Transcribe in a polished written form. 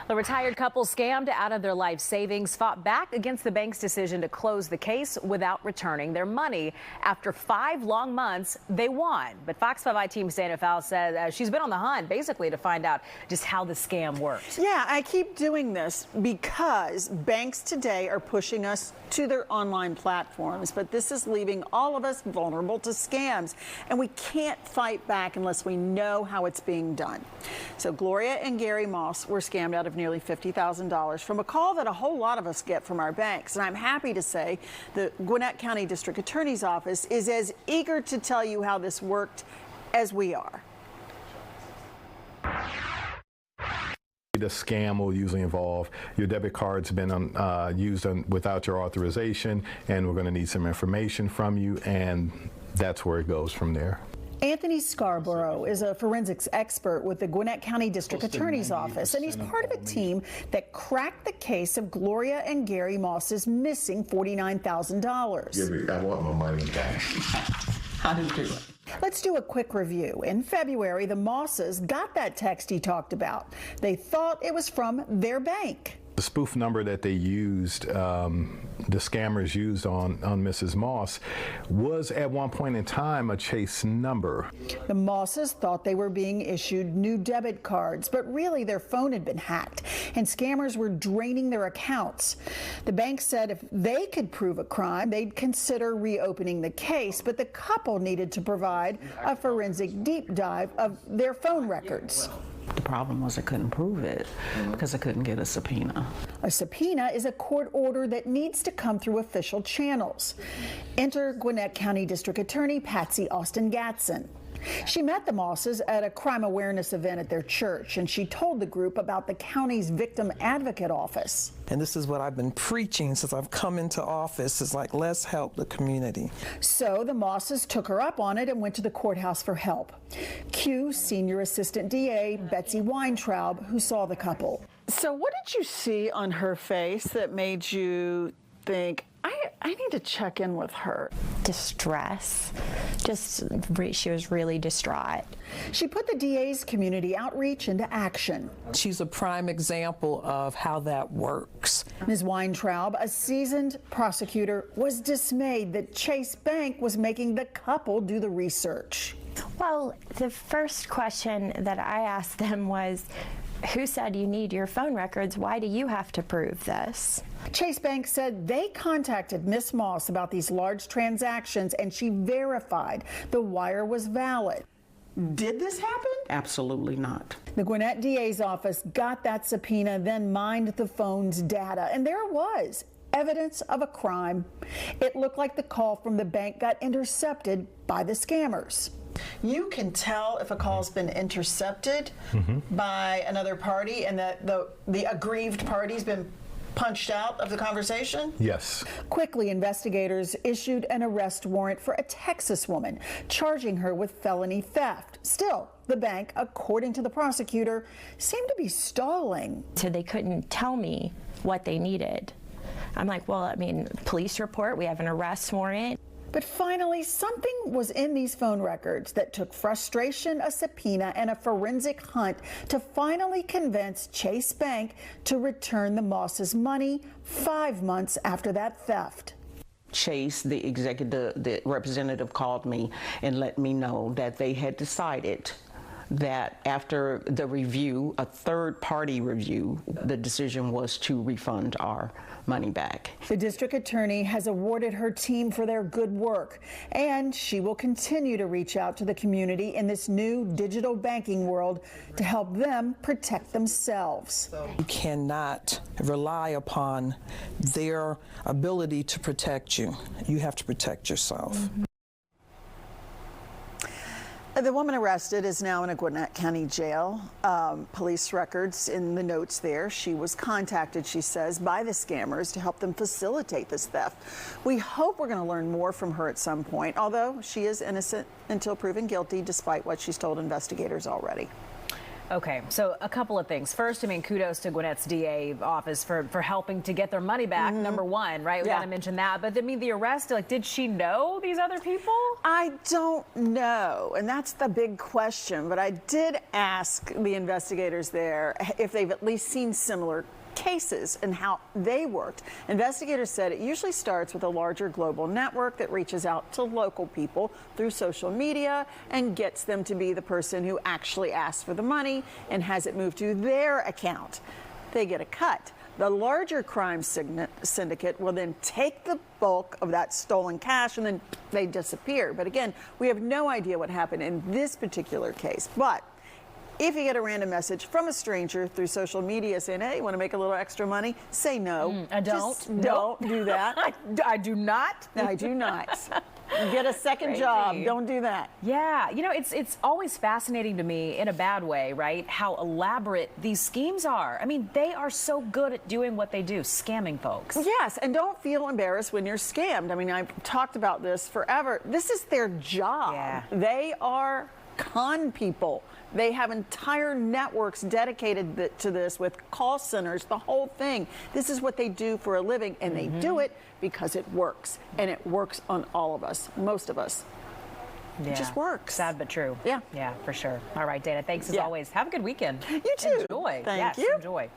The retired couple scammed out of their life savings fought back against the bank's decision to close the case without returning their money. After 5 long months, they won. But Fox 5 team Santa Fowle says she's been on the hunt basically to find out just how the scam worked. Yeah, I keep doing this because banks today are pushing us to their online platforms, but this is leaving all of us vulnerable to scams, and we can't fight back unless we know how it's being done. So Gloria and Gary Moss were scammed out of nearly $50,000 from a call that a whole lot of us get from our banks, and I'm happy to say the Gwinnett County District Attorney's office is as eager to tell you how this worked as we are. The scam will usually involve your debit card's been used without your authorization, and we're going to need some information from you, and that's where it goes from there. Anthony Scarborough is a forensics expert with the Gwinnett County District Attorney's office, and he's part of a team that cracked the case of Gloria and Gary Moss's missing $49,000. I want my money back. How do you do it? Let's do a quick review. In February, the Mosses got that text he talked about. They thought it was from their bank. The spoof number that they used, the scammers used on Mrs. Moss, was at one point in time a Chase number. The Mosses thought they were being issued new debit cards, but really their phone had been hacked, and scammers were draining their accounts. The bank said if they could prove a crime, they'd consider reopening the case, but the couple needed to provide a forensic deep dive of their phone records. The problem was I couldn't prove it because I couldn't get a subpoena. A subpoena is a court order that needs to come through official channels. Enter Gwinnett County District Attorney Patsy Austin-Gatson. She met the Mosses at a crime awareness event at their church, and she told the group about the county's victim advocate office. And this is what I've been preaching since I've come into office. It's like, let's help the community. So the Mosses took her up on it and went to the courthouse for help. Cue Senior Assistant DA Betsy Weintraub, who saw the couple. So what did you see on her face that made you think, I need to check in with her? Distress. She was really distraught. She put the DA's community outreach into action. She's a prime example of how that works. Ms. Weintraub, a seasoned prosecutor, was dismayed that Chase Bank was making the couple do the research. Well, the first question that I asked them was, who said you need your phone records? Why do you have to prove this? Chase Bank said they contacted Miss Moss about these large transactions, and she verified the wire was valid. Did this happen? Absolutely not. The Gwinnett DA's office got that subpoena, then mined the phone's data, and there it was. Evidence of a crime. It looked like the call from the bank got intercepted by the scammers. You can tell if a call's been intercepted by another party and that the aggrieved party's been punched out of the conversation? Yes. Quickly, investigators issued an arrest warrant for a Texas woman, charging her with felony theft. Still, the bank, according to the prosecutor, seemed to be stalling. So they couldn't tell me what they needed. I'm like, well, I mean, police report, we have an arrest warrant. But finally, something was in these phone records that took frustration, a subpoena, and a forensic hunt to finally convince Chase Bank to return the Mosses' money 5 months after that theft. Chase, the representative, called me and let me know that they had decided that after the review, a third-party review, the decision was to refund our money back. The district attorney has awarded her team for their good work, and she will continue to reach out to the community in this new digital banking world to help them protect themselves. You cannot rely upon their ability to protect you. You have to protect yourself. The woman arrested is now in a Gwinnett County jail. Police records in the notes there. She was contacted, she says, by the scammers to help them facilitate this theft. We hope we're going to learn more from her at some point, although she is innocent until proven guilty, despite what she's told investigators already. Okay, so a couple of things. First, I mean, kudos to Gwinnett's DA office for helping to get their money back, number one, right? We got to mention that. But I mean, the arrest, like, did she know these other people? I don't know, and that's the big question. But I did ask the investigators there if they've at least seen similar cases and how they worked. Investigators said it usually starts with a larger global network that reaches out to local people through social media and gets them to be the person who actually asks for the money and has it moved to their account. They get a cut. The larger crime syndicate will then take the bulk of that stolen cash and then they disappear. But again, we have no idea what happened in this particular case. But if you get a random message from a stranger through social media saying, hey, you want to make a little extra money? Say no. I don't. Just don't do that. I do not. I do not. Get a second job. Don't do that. Yeah, you know, it's always fascinating to me in a bad way, right? How elaborate these schemes are. I mean, they are so good at doing what they do, scamming folks. Yes, and don't feel embarrassed when you're scammed. I mean, I've talked about this forever. This is their job. Yeah. They are con people. They have entire networks dedicated to this with call centers, the whole thing. This is what they do for a living, and they do it because it works. And it works on all of us, most of us. Yeah. It just works. Sad but true. Yeah. Yeah, for sure. All right, Dana, thanks as always. Have a good weekend. You too. Enjoy. Thank yes, you. Enjoy.